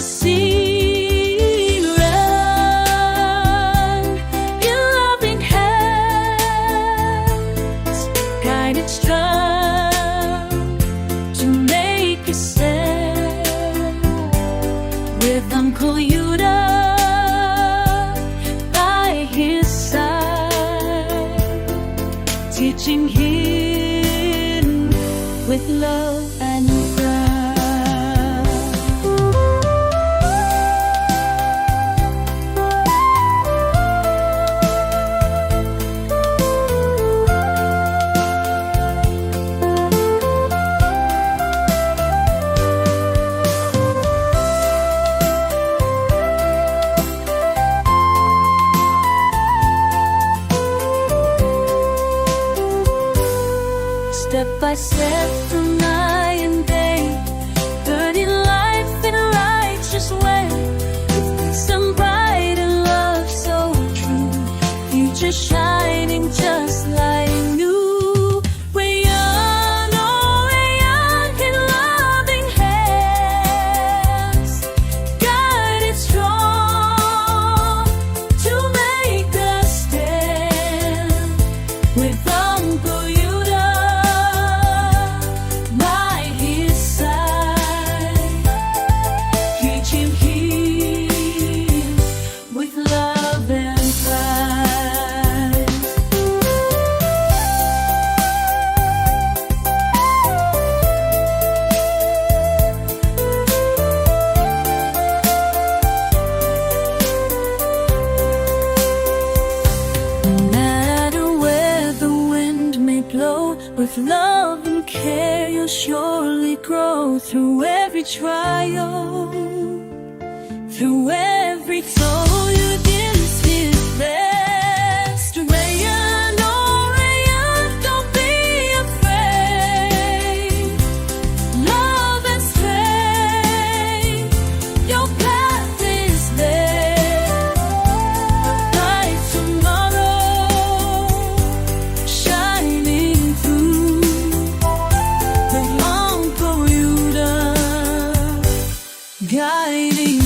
see. Run, your loving hands, guided strong to make a stand with Uncle Yuda by his side, teaching him with love and pride. Step by step through night and day, burning life in a righteous way, some bright and love so true, future shining just like new. Rayyan, oh Rayyan, in loving hands, guided strong to make a stand with Uncle Yuda by his side, teaching him with love and pride. No matter where the wind may blow, with love and care you'll surely grow through every trial, through every toil. You didn't feel best. Rayyan, oh Rayyan, don't be afraid. Love and strength, your path is there. Bright tomorrow, shining through with Uncle Yuda guiding